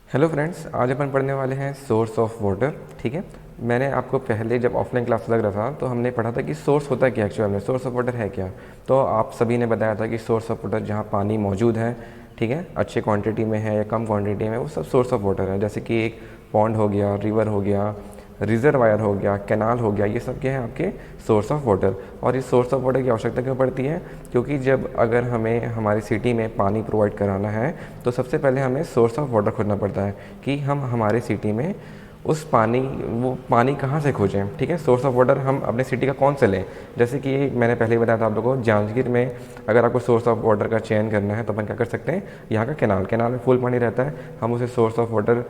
Hello friends, आज अपन पढ़ने वाले हैं सोर्स ऑफ वाटर। ठीक है। मैंने आपको पहले जब ऑफलाइन क्लास लग रहा था तो हमने पढ़ा था कि सोर्स होता क्या, एक्चुअल में सोर्स ऑफ वाटर है क्या। तो आप सभी ने बताया था कि सोर्स ऑफ वाटर जहाँ पानी मौजूद है, ठीक है, अच्छे क्वांटिटी में है या कम क्वांटिटी में, वो सब सोर्स ऑफ वाटर है। जैसे कि एक पॉन्ड हो गया, रिवर हो गया, रिजर्वायर हो गया, कैनाल हो गया, ये सब क्या है आपके सोर्स ऑफ वाटर। और इस सोर्स ऑफ वाटर की आवश्यकता क्यों पड़ती है? क्योंकि जब अगर हमें हमारी सिटी में पानी प्रोवाइड कराना है तो सबसे पहले हमें सोर्स ऑफ वाटर खोजना पड़ता है कि हम हमारे सिटी में वो पानी कहाँ से खोजें। ठीक है। सोर्स ऑफ वाटर हम अपने सिटी का कौन से लें? जैसे कि मैंने पहले ही बताया था आप लोगों को, जांजगीर में अगर आपको सोर्स ऑफ वाटर का चयन करना है तो अपन क्या कर सकते हैं, यहाँ का कैनाल में फुल पानी रहता है, हम उसे सोर्स ऑफ वाटर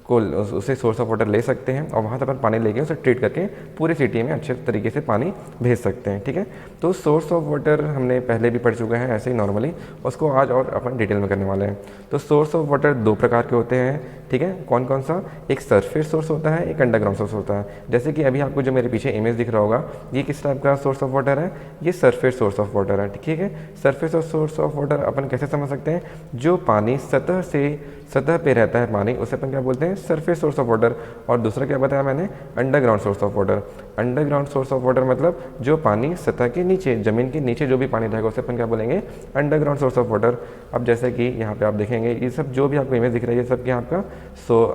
को उसे सोर्स ऑफ वाटर ले सकते हैं और वहाँ से अपन पानी लेके उसे ट्रीट करके पूरी सिटी में अच्छे तरीके से पानी भेज सकते हैं। ठीक है। तो सोर्स ऑफ वाटर हमने पहले भी पढ़ चुके हैं ऐसे ही नॉर्मली, उसको आज और अपन डिटेल में करने वाले हैं। तो सोर्स ऑफ वाटर दो प्रकार के होते हैं। ठीक है। कौन कौन सा? एक सरफेस सोर्स होता है, एक अंडरग्राउंड सोर्स होता है। जैसे कि अभी आपको जो मेरे पीछे इमेज दिख रहा होगा, ये किस टाइप का सोर्स ऑफ वाटर है? ये सरफेस सोर्स ऑफ वाटर है। ठीक है। सरफेस और सोर्स ऑफ वाटर अपन कैसे समझ सकते हैं? जो पानी सतह पे रहता है पानी, उसे अपन क्या बोलते हैं? Surface source of water. और दूसरा क्या बताया मैंने? Underground source of water. Underground source of water मतलब जो पानी सतह के नीचे, ज़मीन के नीचे जो भी पानी रहेगा उसे अपन क्या बोलेंगे? Underground source of water. अब जैसे कि यहाँ पे आप देखेंगे, ये सब जो भी आपको इमेज दिख रही है, सब क्या आपका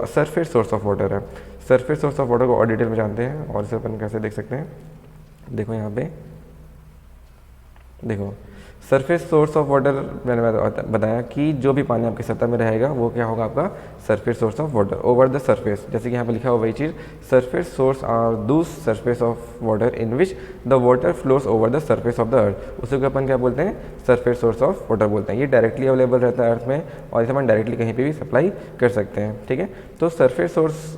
सरफेस सोर्स ऑफ वाटर है। सरफेस सोर्स ऑफ वाटर को और डिटेल में जानते हैं और इसे अपन कैसे देख सकते हैं। देखो यहाँ पे, देखो सरफेस सोर्स ऑफ वाटर मैंने बताया कि जो भी पानी आपकी सतह में रहेगा वो क्या होगा? आपका surface source of water over the surface. जैसे कि यहाँ पे लिखा हुआ वही चीज़, सरफेस सोर्स आर दूस surface of water in which the water flows over the surface of the earth. उसे अपन क्या बोलते हैं? सरफेस सोर्स ऑफ वाटर बोलते हैं। ये डायरेक्टली अवेलेबल रहता है अर्थ में और इसे अपन डायरेक्टली कहीं पर भी सप्लाई कर सकते हैं। ठीक है। तो सरफेस सोर्स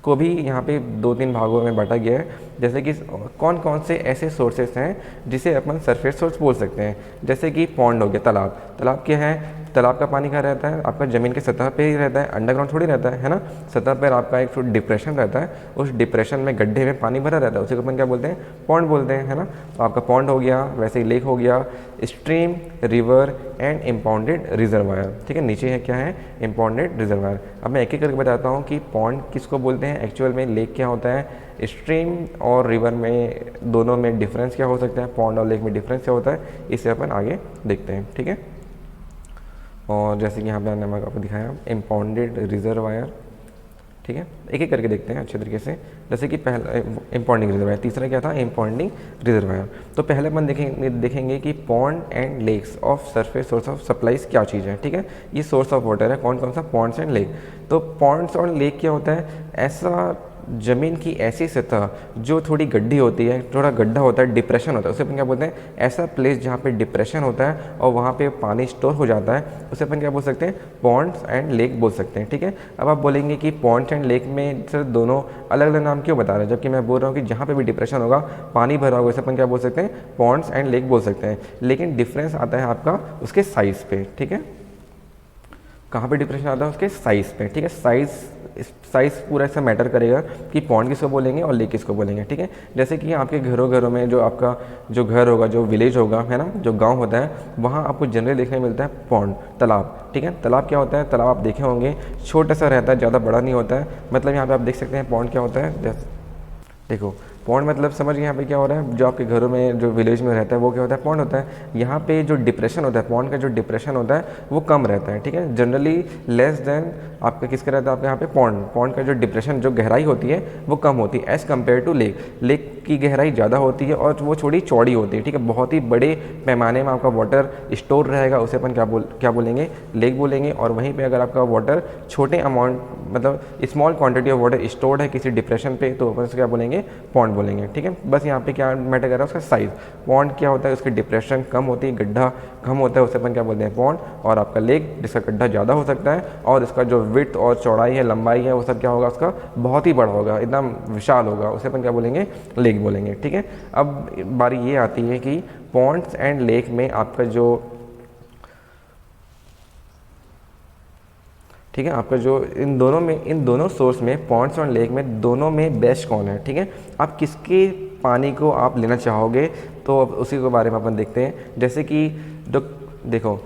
को भी यहाँ पे 2-3 भागों में बांटा गया है। जैसे कि कौन कौन से ऐसे सोर्सेस हैं जिसे अपन सरफेस सोर्स बोल सकते हैं। जैसे कि पॉन्ड हो गया, तालाब क्या है? तालाब का पानी कहाँ रहता है? आपका ज़मीन के सतह पे ही रहता है, अंडरग्राउंड थोड़ी रहता है ना। सतह पर आपका एक डिप्रेशन रहता है, उस डिप्रेशन में गड्ढे में पानी भरा रहता है, उसे अपन क्या बोलते हैं? पॉन्ड बोलते हैं, है ना। तो आपका पॉन्ड हो गया, वैसे ही लेक हो गया, स्ट्रीम, रिवर एंड इम्पाउंडेड रिजर्वायर। ठीक है। नीचे है क्या है? इम्पाउंडेड रिजर्वायर। अब मैं एक एक करके बताता हूँ कि पॉन्ड किसको बोलते हैं, एक्चुअल में लेक क्या होता है, स्ट्रीम और रिवर में दोनों में डिफरेंस क्या हो सकता है, पॉन्ड और लेक में डिफरेंस क्या होता है, इसे अपन आगे देखते हैं। ठीक है। और जैसे कि यहाँ पे मैंने आपको दिखाया इम्पाउंडेड रिजर्वायर। ठीक है। एक एक करके देखते हैं अच्छे तरीके से। जैसे कि पहला इम्पाउंडिंग रिजर्वायर, तीसरा क्या था? Impounding reservoir. तो पहले अपन देखेंगे कि pond and lakes of surface source of supplies क्या चीज़ है। ठीक है। ये सोर्स ऑफ वाटर है, कौन कौन सा? Pond's and lake. तो पॉन्ड्स और लेक क्या होता है? ऐसा ज़मीन की ऐसी सतह जो थोड़ी गड्ढी होती है, थोड़ा गड्ढा होता है, डिप्रेशन होता है, उसे अपन क्या बोलते हैं? ऐसा प्लेस जहाँ पे डिप्रेशन होता है और वहाँ पे पानी स्टोर हो जाता है, उसे अपन क्या बोल सकते हैं? पॉन्ड्स एंड लेक बोल सकते हैं। ठीक है। अब आप बोलेंगे कि पॉन्ड्स एंड लेक में सर दोनों अलग अलग नाम क्यों बता रहे हैं, जबकि मैं बोल रहा हूँ कि जहाँ पे भी डिप्रेशन होगा, पानी भरा होगा, उसे अपन क्या बोल सकते हैं? पॉन्ड्स एंड लेक बोल सकते हैं। लेकिन डिफरेंस आता है आपका उसके साइज़ पे। ठीक है। कहाँ पे डिप्रेशन आता है? उसके साइज़ पे। ठीक है। साइज़ पूरा ऐसा मैटर करेगा कि पॉन्ड किसको बोलेंगे और लेक किसको बोलेंगे। ठीक है। जैसे कि आपके घरों में जो आपका जो घर होगा, जो विलेज होगा, है ना, जो गांव होता है, वहाँ आपको जनरली देखने मिलता है पॉन्ड, तालाब। ठीक है। तालाब क्या होता है? तालाब आप देखे होंगे छोटा सा रहता है, ज़्यादा बड़ा नहीं होता है। मतलब यहाँ पर आप देख सकते हैं पॉन्ड क्या होता है। जैसे देखो पॉन्ड मतलब समझिए यहाँ पे क्या हो रहा है, जो आपके घरों में जो विलेज में रहता है वो क्या होता है? पॉन्ड होता है। यहाँ पे जो डिप्रेशन होता है, पॉन्ड का जो डिप्रेशन होता है वो कम रहता है। ठीक है। जनरली लेस देन आपका किसका रहता है? आपके यहाँ पे पॉन्ड का जो डिप्रेशन, जो गहराई होती है वो कम होती है as compare to lake. Lake की गहराई ज़्यादा होती है और वो थोड़ी चौड़ी होती है। ठीक है। बहुत ही बड़े पैमाने में आपका वाटर स्टोर रहेगा, उसे अपन क्या बोलेंगे? लेक बोलेंगे। और वहीं पर अगर आपका वाटर छोटे अमाउंट, मतलब small quantity of water stored है किसी डिप्रेशन पे, तो अपन क्या बोलेंगे? पॉन्ड बोलेंगे। ठीक है। बस यहाँ पे क्या मैटर कर रहा है? उसका साइज़। पॉन्ड क्या होता है? उसकी डिप्रेशन कम होती है, गड्ढा कम होता है, उसे अपन क्या बोलते हैं? पॉन्ड। और आपका लेक जिसका गड्ढा ज़्यादा हो सकता है और इसका जो विड्थ और चौड़ाई है, लंबाई है, वो सब क्या होगा? उसका बहुत ही बड़ा होगा, एकदम विशाल होगा, उसे अपन क्या बोलेंगे? लेक बोलेंगे। ठीक है। अब बारी ये आती है कि पॉन्ड्स एंड लेक में आपका जो, ठीक है, आपका जो इन दोनों सोर्स में, पॉन्ड्स और लेक में, दोनों में बेस्ट कौन है? ठीक है। आप किसके पानी को आप लेना चाहोगे, तो अब उसी के बारे में अपन देखते हैं। जैसे कि जो देखो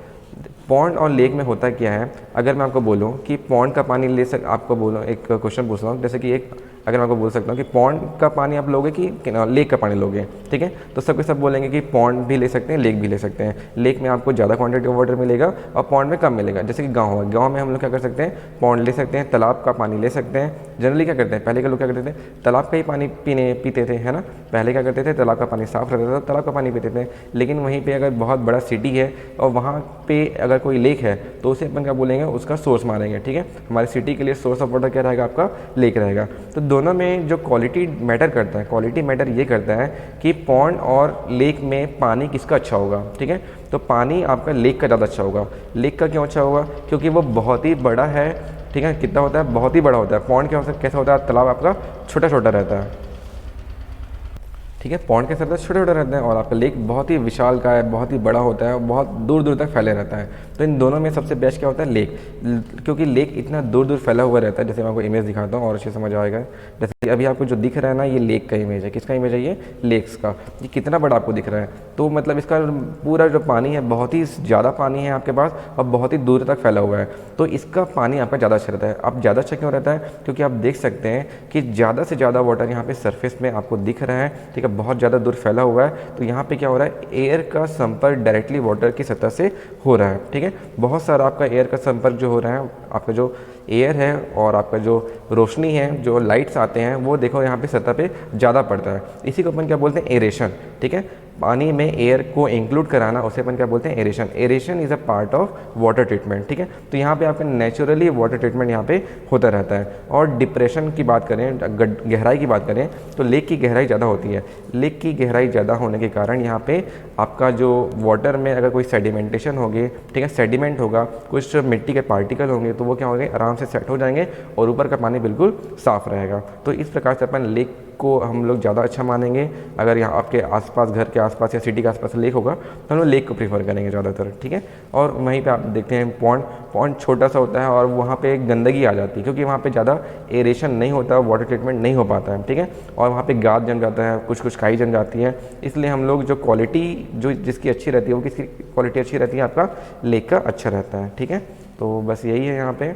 पॉन्ड और लेक में होता क्या है, अगर मैं आपको बोलूँ कि पॉन्ड का पानी आपको बोलूँ, एक क्वेश्चन पूछ रहा हूँ, जैसे कि अगर मैं आपको बोल सकता हूँ कि पॉन्ड का पानी आप लोगे कि लेक का पानी लोगे, ठीक है, तो सबके सब बोलेंगे कि पॉन्ड भी ले सकते हैं, लेक भी ले सकते हैं। लेक में आपको ज़्यादा क्वांटिटी ऑफ वाटर मिलेगा और पॉन्ड में कम मिलेगा। जैसे कि गाँव में हम लोग क्या कर सकते हैं, पॉन्ड ले सकते हैं, तालाब का पानी ले सकते हैं। जनरली क्या करते हैं, पहले के लोग क्या करते थे, तालाब का ही पानी पीते थे, है ना। पहले क्या करते थे, तालाब का पानी साफ़ रहता था, तालाब का पानी पीते थे। लेकिन वहीं पर अगर बहुत बड़ा सिटी है और वहाँ पर अगर कोई लेक है तो उसे अपन क्या बोलेंगे, उसका सोर्स मानेंगे, ठीक है। हमारे सिटी के लिए सोर्स ऑफ वाटर क्या रहेगा, आपका लेक रहेगा। तो दोनों में जो क्वालिटी मैटर करता है, क्वालिटी मैटर ये करता है कि पॉन्ड और लेक में पानी किसका अच्छा होगा, ठीक है। तो पानी आपका लेक का ज़्यादा अच्छा होगा। लेक का क्यों अच्छा होगा, क्योंकि वो बहुत ही बड़ा है, ठीक है। कितना होता है, बहुत ही बड़ा होता है। पॉन्ड क्या होता है, कैसा होता है, तालाब आपका छोटा छोटा रहता है, ठीक है। पॉन्ड के साथ छोटे छोटे रहते हैं और आपका लेक बहुत ही विशाल का है, बहुत ही बड़ा होता है और बहुत दूर दूर तक फैले रहता है। तो इन दोनों में सबसे बेस्ट क्या होता है, लेक, क्योंकि लेक इतना दूर दूर फैला हुआ रहता है। जैसे मैं आपको इमेज दिखाता हूँ और अच्छे समझ आएगा। जैसे कि अभी आपको जो दिख रहा है ना, ये लेक का इमेज है। किसका इमेज है, ये लेक्स का। ये कितना बड़ा आपको दिख रहा है, तो मतलब इसका पूरा जो पानी है, बहुत ही ज़्यादा पानी है आपके पास और बहुत ही दूर तक फैला हुआ है। तो इसका पानी आपका ज़्यादा अच्छा रहता है। अब ज़्यादा अच्छा क्यों रहता है, क्योंकि आप देख सकते हैं कि ज़्यादा से ज़्यादा वाटर यहाँ पे सरफेस में आपको दिख रहा है, ठीक है, बहुत ज़्यादा दूर फैला हुआ है। तो यहाँ पे क्या हो रहा है, एयर का संपर्क डायरेक्टली वाटर की सतह से हो रहा है, ठीक है। बहुत सारा आपका एयर का संपर्क जो हो रहा है, आपका जो एयर है और आपका जो रोशनी है, जो लाइट्स आते हैं, वो देखो यहाँ पे सतह पे ज़्यादा पड़ता है। इसी को अपन क्या बोलते हैं, एरेशन, ठीक है। पानी में एयर को इंक्लूड कराना, उसे अपन क्या बोलते हैं, aeration. Aeration is a part of water treatment, ठीक है। तो यहाँ पे आपका नेचुरली वाटर ट्रीटमेंट यहाँ पे होता रहता है। और डिप्रेशन की बात करें, गहराई की बात करें, तो लेक की गहराई ज़्यादा होती है। लेक की गहराई ज़्यादा होने के कारण यहाँ पे आपका जो वाटर में अगर कोई सेडिमेंटेशन होगी, ठीक है, सेडिमेंट होगा, कुछ मिट्टी के पार्टिकल होंगे, तो वो क्या होंगे, आराम से सेट हो जाएंगे और ऊपर का पानी बिल्कुल साफ़ रहेगा। तो इस प्रकार से अपन लेक को हम लोग ज़्यादा अच्छा मानेंगे। अगर यहाँ आपके आसपास, घर के आसपास या सिटी के आसपास लेक होगा तो हम लोग लेक को प्रीफर करेंगे ज़्यादातर, ठीक है। और वहीं पे आप देखते हैं पॉन्ड छोटा सा होता है और वहाँ पे गंदगी आ जाती है, क्योंकि वहाँ पे ज़्यादा एरेशन नहीं होता, वाटर ट्रीटमेंट नहीं हो पाता है, ठीक है। और वहाँ पे गाद जम जाता है, कुछ काई जम जाती है। इसलिए हम लोग जो क्वालिटी जो जिसकी अच्छी रहती है, वो किसकी क्वालिटी अच्छी रहती है, आपका लेक का अच्छा रहता है, ठीक है। तो बस यही है यहाँ पे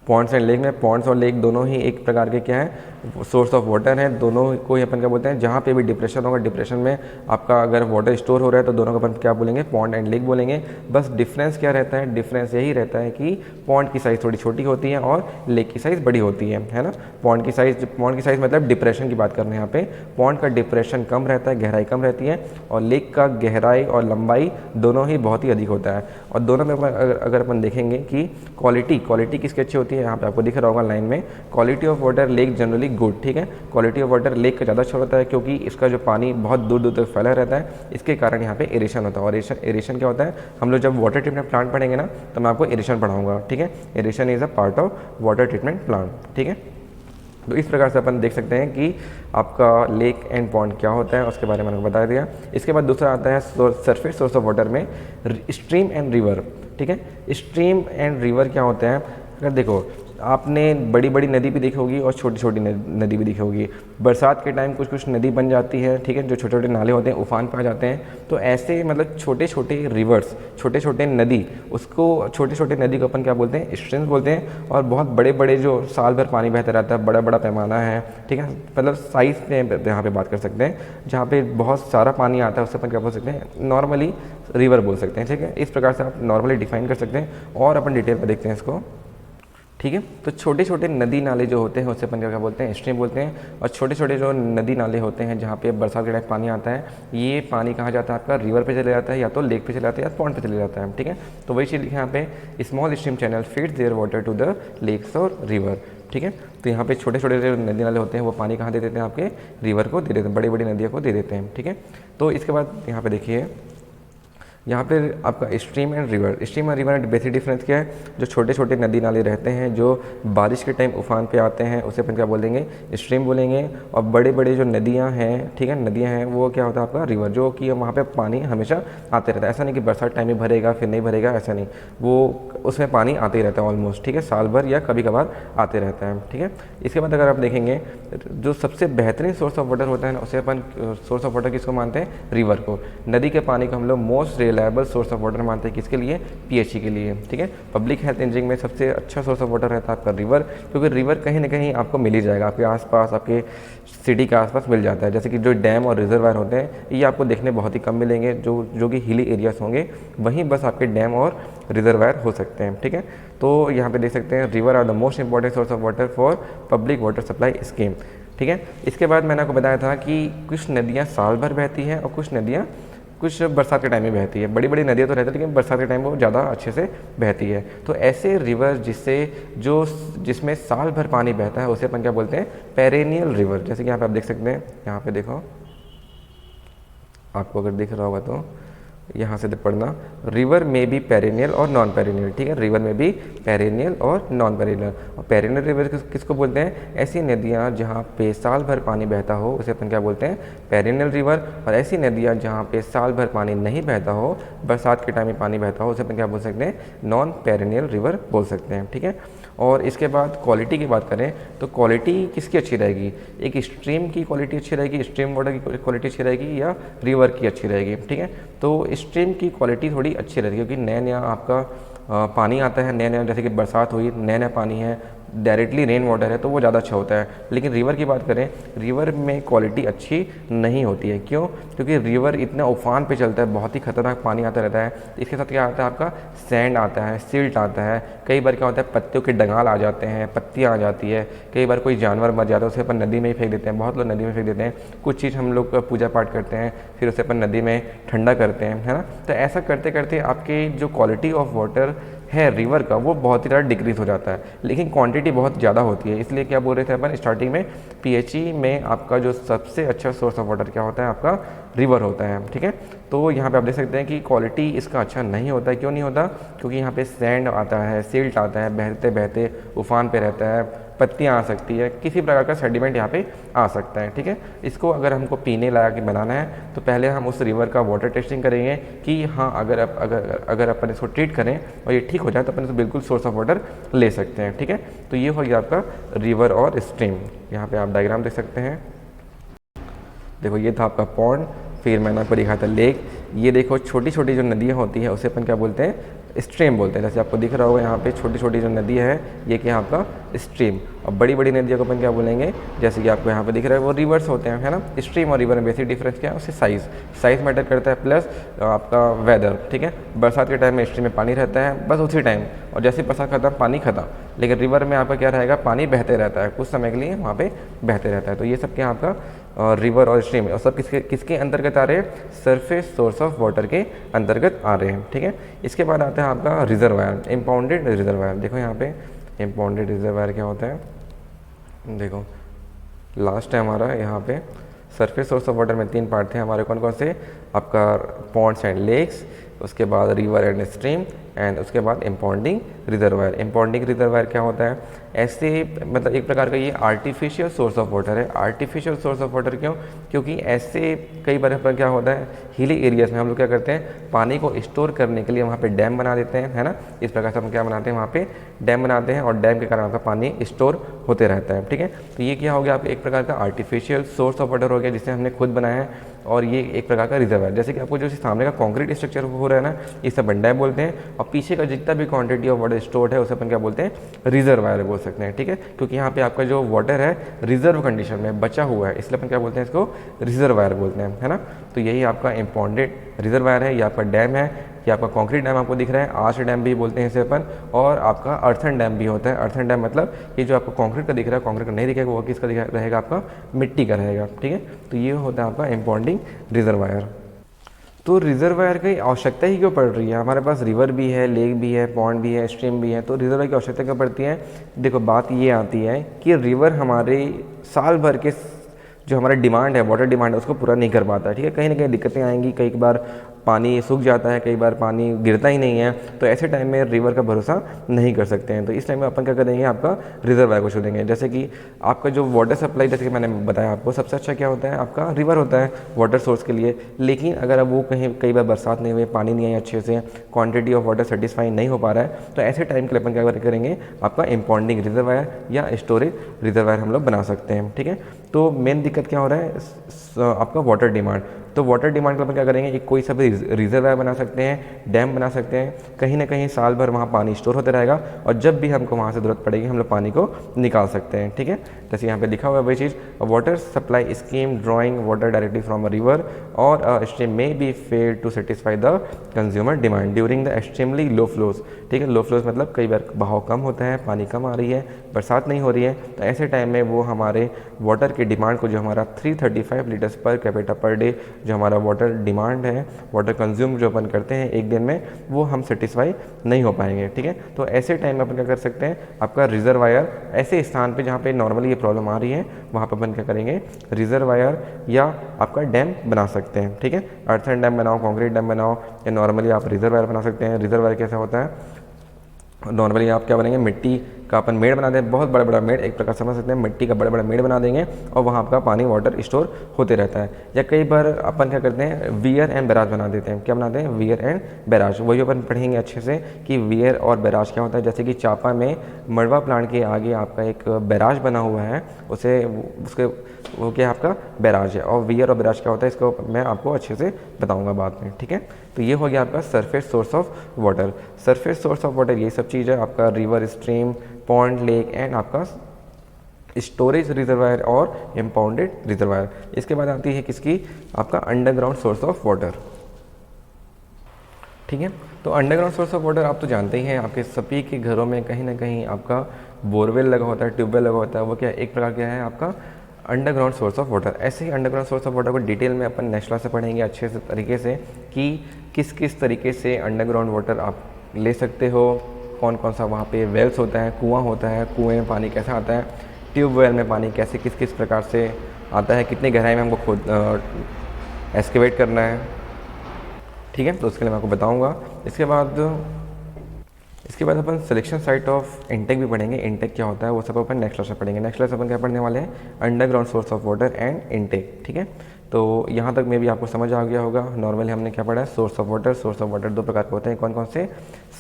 पॉन्ड्स एंड लेक में। पॉन्ड्स और लेक दोनों ही एक प्रकार के क्या है, सोर्स ऑफ वाटर है। दोनों को ही अपन क्या बोलते हैं, जहाँ पे भी डिप्रेशन होगा, डिप्रेशन में आपका अगर वाटर स्टोर हो रहा है तो दोनों को अपन क्या बोलेंगे, पॉन्ड एंड लेक बोलेंगे। बस डिफरेंस क्या रहता है, डिफरेंस यही रहता है कि पॉन्ड की साइज़ थोड़ी छोटी होती है और लेक की साइज़ बड़ी होती है ना। पॉन्ड की साइज़ मतलब डिप्रेशन की बात कर रहे हैं यहाँ पे। पॉन्ड का डिप्रेशन कम रहता है, गहराई कम रहती है, और लेक का गहराई और लंबाई दोनों ही बहुत ही अधिक होता है। और दोनों में अगर अपन देखेंगे कि क्वालिटी किसकी अच्छी होती है, यहाँ पे आपको दिख रहा होगा लाइन में, quality of water lake generally good, ठीक है। क्वालिटी ऑफ वाटर लेक का ज़्यादा अच्छा होता है, क्योंकि इसका जो पानी बहुत दूर दूर तक फैला रहता है, इसके कारण यहाँ पे एरेशन होता है। और एरेशन क्या होता है, हम लोग जब वाटर ट्रीटमेंट प्लांट पढ़ेंगे ना, तो मैं आपको एरेशन पढ़ाऊंगा, ठीक है। Aeration is a part of water treatment plant, ठीक है। तो इस प्रकार से अपन देख सकते हैं कि आपका लेक एंड पॉन्ड क्या होता है, उसके बारे में मैंने बता दिया। इसके बाद दूसरा आता है सरफेस सोर्स ऑफ वाटर में स्ट्रीम एंड रिवर, ठीक है। स्ट्रीम एंड रिवर क्या होते हैं, अगर देखो आपने बड़ी बड़ी नदी भी देखी होगी और छोटी छोटी नदी भी देखी होगी। बरसात के टाइम कुछ नदी बन जाती है, ठीक है, जो छोटे छोटे नाले होते हैं उफान पे आ जाते हैं। तो ऐसे मतलब छोटे छोटे रिवर्स, छोटे छोटे नदी, उसको छोटे छोटे नदी को अपन क्या बोलते हैं, स्ट्रीम्स बोलते हैं। और बहुत बड़े बड़े जो साल भर पानी बहता रहता है, बड़ा बड़ा पैमाना है, ठीक है, मतलब साइज़ पे यहाँ पे बात कर सकते हैं। जहाँ पे बहुत सारा पानी आता है, उससे अपन क्या बोल सकते हैं, नॉर्मली रिवर बोल सकते हैं, ठीक है। इस प्रकार से आप नॉर्मली डिफाइन कर सकते हैं और अपन डिटेल में देखते हैं इसको, ठीक है। तो छोटे छोटे नदी नाले जो होते हैं उससे अपन क्या बोलते हैं, स्ट्रीम बोलते हैं। और छोटे छोटे जो नदी नाले होते हैं जहाँ पे बरसात के टाइम पानी आता है, ये पानी कहाँ जाता है, आपका रिवर पे चले जाता है, या तो लेक पे चले जाता है, या पॉन्ड पे चले जाता है, ठीक है। तो वही चीज़ लिखा यहाँ पे, small stream channel feeds their water to the lakes और रिवर, ठीक है। तो यहाँ पे छोटे छोटे जो नदी नाले होते हैं वो पानी कहाँ दे देते हैं, आपके रिवर को दे देते हैं, बड़ी बड़ी नदियों को दे देते हैं, ठीक है। तो इसके बाद यहाँ पे देखिए, यहाँ पे आपका स्ट्रीम एंड रिवर में बेसिक डिफरेंस क्या है, जो छोटे छोटे नदी नाले रहते हैं जो बारिश के टाइम उफान पे आते हैं, उसे अपन क्या बोलेंगे, स्ट्रीम बोलेंगे। और बड़े बड़े जो नदियाँ हैं, ठीक है, नदियाँ हैं, वो क्या होता है आपका रिवर, जो कि वहाँ पे पानी हमेशा आते रहता है। ऐसा नहीं कि बरसात टाइम में भरेगा फिर नहीं भरेगा, ऐसा नहीं, वो उसमें पानी आते ही रहता है ऑलमोस्ट, ठीक है, साल भर या कभी कभार आते रहता है, ठीक है। इसके बाद अगर आप देखेंगे जो सबसे बेहतरीन सोर्स ऑफ वाटर होता है ना, उसे अपन सोर्स ऑफ वाटर किसको मानते हैं, रिवर को। नदी के पानी को हम लोग most reliable source of water मानते हैं किसके लिए, पीएचई के लिए, ठीक है। पब्लिक हेल्थ इंजीनियरिंग में सबसे अच्छा सोर्स ऑफ वाटर रहता है आपका रिवर, क्योंकि रिवर कहीं ना कहीं आपको मिल ही जाएगा, आपके आसपास, आपके सिटी के आसपास मिल जाता है। जैसे कि जो डैम और रिजर्वायर होते हैं ये आपको देखने बहुत ही कम मिलेंगे, जो कि हिली एरियाज होंगे वहीं बस आपके डैम और रिजर्वायर हो सकते हैं, ठीक है। तो यहाँ पे देख सकते हैं river are the most important source of water for public water supply scheme, ठीक है। इसके बाद मैंने आपको बताया था कि कुछ नदियाँ साल भर बहती हैं और कुछ नदियाँ कुछ बरसात के टाइम में बहती है। बड़ी बड़ी नदियाँ तो रहती है लेकिन बरसात के टाइम वो ज़्यादा अच्छे से बहती है। तो ऐसे रिवर जिसमें साल भर पानी बहता है उसे अपन क्या बोलते हैं, पेरेनियल रिवर। जैसे कि यहाँ पे आप देख सकते हैं, यहाँ पे देखो, आपको अगर दिख रहा होगा तो यहाँ से पढ़ना, रिवर में भी पेरेनियल और नॉन पेरेनियल, ठीक है। रिवर में भी पेरेनियल और नॉन पेरेनियल। और पेरेनियल रिवर किसको बोलते हैं, ऐसी नदियाँ जहाँ पे साल भर पानी बहता हो उसे अपन क्या बोलते हैं, पेरेनियल रिवर। और ऐसी नदियाँ जहाँ पे साल भर पानी नहीं बहता हो, बरसात के टाइम में पानी बहता हो, उसे अपन क्या बोल सकते हैं, नॉन पेरेनियल रिवर बोल सकते हैं, ठीक है। और इसके बाद क्वालिटी की बात करें तो क्वालिटी किसकी अच्छी रहेगी, एक स्ट्रीम की क्वालिटी अच्छी रहेगी, स्ट्रीम वाटर की क्वालिटी अच्छी रहेगी, या रिवर की अच्छी रहेगी, ठीक है। तो स्ट्रीम की क्वालिटी थोड़ी अच्छी रहेगी क्योंकि नया नया आपका पानी आता है, नया नया, जैसे कि बरसात हुई, नया नया पानी है, डायरेक्टली रेन वाटर है तो वो ज़्यादा अच्छा होता है। लेकिन रिवर की बात करें, रिवर में क्वालिटी अच्छी नहीं होती है। क्यों, क्योंकि रिवर इतना उफान पे चलता है, बहुत ही खतरनाक पानी आता रहता है। इसके साथ क्या आता है, आपका सैंड आता है, सिल्ट आता है, कई बार क्या होता है पत्तियों के डंगाल आ जाते हैं, पत्तियाँ आ जाती है, कई बार कोई जानवर मर जाता है उसे अपन नदी में ही फेंक देते हैं, बहुत लोग नदी में फेंक देते हैं। कुछ चीज़ हम लोग पूजा पाठ करते हैं फिर उसे अपन नदी में ठंडा करते हैं, है ना। तो ऐसा करते करते आपकी जो क्वालिटी ऑफ वाटर है रिवर का वो बहुत ही ज़्यादा डिक्रीज़ हो जाता है, लेकिन क्वांटिटी बहुत ज़्यादा होती है। इसलिए क्या बोल रहे थे अपन स्टार्टिंग में, पीएचई में आपका जो सबसे अच्छा सोर्स ऑफ वाटर क्या होता है, आपका रिवर होता है, ठीक है। तो यहाँ पे आप देख सकते हैं कि क्वालिटी इसका अच्छा नहीं होता है। क्यों नहीं होता, क्योंकि यहाँ पे सैंड आता है, सिल्ट आता है, बहते बहते उफान पे रहता है, पत्तियाँ आ सकती है, किसी प्रकार का सेडिमेंट यहाँ पे आ सकता है, ठीक है। इसको अगर हमको पीने लायक बनाना है तो पहले हम उस रिवर का वाटर टेस्टिंग करेंगे कि हाँ अगर अपन इसको ट्रीट करें और ये ठीक हो जाए तो अपन इसको बिल्कुल सोर्स ऑफ वाटर ले सकते हैं, ठीक है। तो ये हो गया आपका रिवर और स्ट्रीम। यहाँ पे आप डायग्राम देख सकते हैं, देखो ये था आपका पॉन्ड, फिर मैंने आपको दिखाया था लेक। ये देखो छोटी छोटी जो नदियाँ होती हैं उसे अपन क्या बोलते हैं, स्ट्रीम बोलते हैं। जैसे आपको दिख रहा होगा यहाँ पे छोटी छोटी जो नदियाँ है ये क्या आपका स्ट्रीम, और बड़ी बड़ी नदियों को अपन क्या बोलेंगे, जैसे कि आपको यहाँ पे दिख रहा है वो रिवर्स होते हैं, है ना। स्ट्रीम और रिवर में बेसिक डिफरेंस क्या है, उससे साइज़ मैटर करता है, प्लस आपका वेदर, ठीक है। बरसात के टाइम में स्ट्रीम में पानी रहता है बस उसी टाइम, और जैसे बरसात खत्म पानी खत्म। लेकिन रिवर में आपका क्या रहेगा, पानी बहते रहता है, कुछ समय के लिए वहाँ पे बहते रहता है। तो ये सब क्या आपका रिवर और स्ट्रीम और सब किसके अंतर्गत आ रहे हैं, सरफेस सोर्स ऑफ वाटर के अंतर्गत आ रहे हैं, ठीक है। इसके बाद आता है आपका रिजर्वायर, इम्पाउंडेड रिजर्वायर। देखो यहाँ पे इम्पाउंडेड रिजर्वायर क्या होता है, देखो लास्ट है हमारा यहाँ पे सरफेस सोर्स ऑफ वाटर में 3 पार्ट थे हमारे, कौन कौन से, आपका पॉन्ड्स एंड लेक्स, उसके बाद रिवर एंड स्ट्रीम, एंड उसके बाद इम्पाउंडिंग रिजर्वायर। इम्पाउंडिंग रिजर्वायर क्या होता है, ऐसे मतलब एक प्रकार का ये आर्टिफिशियल सोर्स ऑफ वाटर है। आर्टिफिशियल सोर्स ऑफ वाटर क्यों, क्योंकि ऐसे कई बार पर क्या होता है हिली एरियाज़ में हम लोग क्या करते हैं, पानी को स्टोर करने के लिए वहाँ पे डैम बना देते हैं, है ना। इस प्रकार से हम क्या बनाते हैं, वहाँ पे डैम बनाते हैं और डैम के कारण आपका पानी स्टोर होते रहता है, ठीक है। तो ये क्या हो गया, आपका एक प्रकार का आर्टिफिशियल सोर्स ऑफ वाटर हो गया जिसे हमने खुद बनाया है, और ये एक प्रकार का रिजर्वायर। जैसे कि आपको जो सामने का कॉन्क्रीट स्ट्रक्चर हो रहा है ना, इसे अपन डैम बोलते हैं, और पीछे का जितना भी क्वांटिटी ऑफ वाटर स्टोर्ड है उसे अपन क्या बोलते हैं, रिजर्वायर बोल सकते हैं, ठीक है। क्योंकि यहाँ पे आपका जो वाटर है रिजर्व कंडीशन में बचा हुआ है, इसलिए अपन क्या बोलते हैं, इसको रिजर्वायर बोलते हैं, है ना। तो यही आपका इम्पाउंडेड रिजर्वायर है, ये आपका डैम है, ये आपका कंक्रीट डैम आपको दिख रहा है, आर्च डैम भी बोलते हैं इसे अपन, और आपका अर्थन डैम भी होता है। अर्थन डैम मतलब ये जो आपको कंक्रीट का दिख रहा है, कंक्रीट का नहीं दिखेगा वो किसका रहेगा, आपका मिट्टी का रहेगा, ठीक है। तो ये होता है आपका इम्पाउंडिंग रिजर्वायर। तो रिजर्वायर की आवश्यकता ही क्यों पड़ रही है, हमारे पास रिवर भी है, लेक भी है, पॉन्ड भी है, स्ट्रीम भी है, तो रिजर्वायर की आवश्यकता क्यों पड़ती है। देखो बात ये आती है कि रिवर हमारे साल भर के जो हमारा डिमांड है, वाटर डिमांड है, उसको पूरा नहीं कर पाता है, ठीक है। कहीं ना कहीं दिक्कतें आएंगी, कई बार पानी सूख जाता है, कई बार पानी गिरता ही नहीं है, तो ऐसे टाइम में रिवर का भरोसा नहीं कर सकते हैं। तो इस टाइम में अपन क्या करेंगे, आपका रिजर्वायर को चुनेंगे। जैसे कि आपका जो वाटर सप्लाई, जैसे कि मैंने बताया आपको, सबसे अच्छा क्या होता है, आपका रिवर होता है वाटर सोर्स के लिए। लेकिन अगर अब वो कई बार बरसात नहीं हुई, पानी नहीं आई अच्छे से, क्वान्टिटी ऑफ वाटर सेटिस्फाई नहीं हो पा रहा है, तो ऐसे टाइम के लिए अपन क्या करेंगे, आपका इम्पाउंडिंग रिजर्वायर या स्टोरेज रिजर्वायर हम लोग बना सकते हैं, ठीक है। तो मेन दिक्कत क्या हो रहा है, आपका वाटर डिमांड। तो वाटर डिमांड को अपन क्या करेंगे, एक कोई सा भी रिजर्वायर बना सकते हैं, डैम बना सकते हैं, कहीं ना कहीं साल भर वहाँ पानी स्टोर होता रहेगा और जब भी हमको वहाँ से ज़रूरत पड़ेगी हम लोग पानी को निकाल सकते हैं। ठीक है, जैसे यहाँ पे लिखा हुआ है वही चीज़, water supply scheme drawing water directly from a river और stream may be fail to satisfy the consumer demand during the extremely low flows. ठीक है, लो फ्लोज मतलब कई बार बहाव कम होता है, पानी कम आ रही है, बरसात नहीं हो रही है, तो ऐसे टाइम में वो हमारे वाटर की डिमांड को, जो हमारा 335 litres per capita per day जो हमारा वाटर डिमांड है, वाटर कंज्यूम जो अपन करते हैं एक दिन में, वो हम सेटिस्फाई नहीं हो पाएंगे। ठीक है, तो ऐसे टाइम में अपन क्या कर सकते हैं, आपका रिजर्वायर ऐसे स्थान पे जहाँ पे नॉर्मली ये प्रॉब्लम आ रही है वहाँ पर अपन क्या करेंगे, रिजर्वायर या आपका डैम बना सकते हैं। ठीक है, अर्थन डैम बनाओ, कॉन्क्रीट डैम बनाओ, या नॉर्मली आप रिजर्वायर बना सकते हैं। रिजर्वायर कैसा होता है, नॉर्मली आप क्या बनेंगे, मिट्टी का अपन मेड़ बना दें, बहुत बड़ा बड़ा मेड़, एक प्रकार समझ सकते हैं, मिट्टी का बड़ा बड़ा मेड़ बना देंगे और वहाँ आपका पानी वाटर स्टोर होते रहता है। या कई बार अपन क्या करते हैं, वियर एंड बैराज बना देते हैं। क्या बनाते हैं, वियर एंड बैराज, वही अपन पढ़ेंगे अच्छे से कि वियर और बैराज क्या होता है। जैसे कि चापा में मड़वा प्लांट के आगे आपका एक बैराज बना हुआ है, उसे उसके वो क्या आपका बैराज है, और वियर और बैराज क्या होता है इसको मैं आपको अच्छे से बताऊंगा बाद में। ठीक है, तो ये हो गया आपका surface source of water. Surface source of water ये सब चीज़ है, आपका river, stream, pond, lake and आपका स्टोरेज रिजर्वायर और इम्पाउंडेड रिजर्वायर। इसके बाद आती है किसकी, आपका अंडरग्राउंड सोर्स ऑफ वाटर। ठीक है, तो अंडरग्राउंड सोर्स ऑफ वाटर आप तो जानते ही हैं, आपके सभी के घरों में कहीं ना कहीं आपका बोरवेल लगा होता है, ट्यूबवेल लगा होता है, वो क्या एक प्रकार क्या है आपका अंडरग्राउंड सोर्स ऑफ वाटर। ऐसे ही अंडरग्राउंड सोर्स ऑफ वाटर को डिटेल में अपन नेक्स्ट क्लास से पढ़ेंगे अच्छे से तरीके से कि किस किस तरीके से अंडरग्राउंड वाटर आप ले सकते हो, कौन कौन सा वहाँ पे वेल्स होता है, कुआं होता है, कुएं में पानी कैसा आता है, ट्यूबवेल में पानी कैसे किस किस प्रकार से आता है, कितनी गहराई में हमको खोद एक्सकेवेट करना है। ठीक है, तो उसके लिए मैं आपको बताऊँगा। इसके बाद अपन सिलेक्शन साइट ऑफ इनटेक भी पढ़ेंगे। इनटेक क्या होता है वो सब अपन नेक्स्ट क्लास में पढ़ेंगे। नेक्स्ट क्लास अपन क्या पढ़ने वाले हैं, underground source of water and intake. ठीक है, तो यहाँ तक में भी आपको समझ आ गया होगा। नॉर्मली हमने क्या पढ़ा है, source of water. Source of water दो प्रकार के होते हैं, कौन कौन से,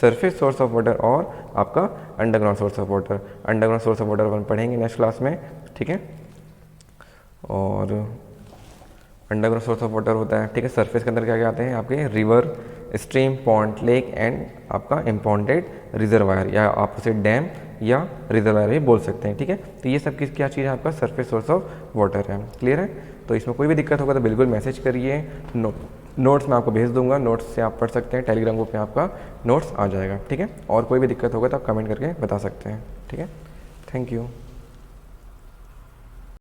सरफेस सोर्स ऑफ वाटर और आपका underground source of water. Underground source of water अपन पढ़ेंगे नेक्स्ट क्लास में। ठीक है, और अंडरग्राउंड सोर्स ऑफ वाटर होता है, ठीक है, सरफेस के अंदर क्या क्या आते हैं आपके, river, stream, pond, lake and आपका इम्पाउंडेड रिजर्वायर, या आप उसे डैम या रिजर्वायर भी बोल सकते हैं। ठीक है, तो ये सब क्या चीज़ है, आपका सरफेस सोर्स ऑफ वाटर है। क्लियर है, तो इसमें कोई भी दिक्कत होगा तो बिल्कुल मैसेज करिए, नोट्स मैं आपको भेज दूंगा, नोट्स से आप पढ़ सकते हैं, टेलीग्राम ग्रुप में आपका नोट्स आ जाएगा। ठीक है, और कोई भी दिक्कत होगा तो आप कमेंट करके बता सकते हैं। ठीक है, थैंक यू।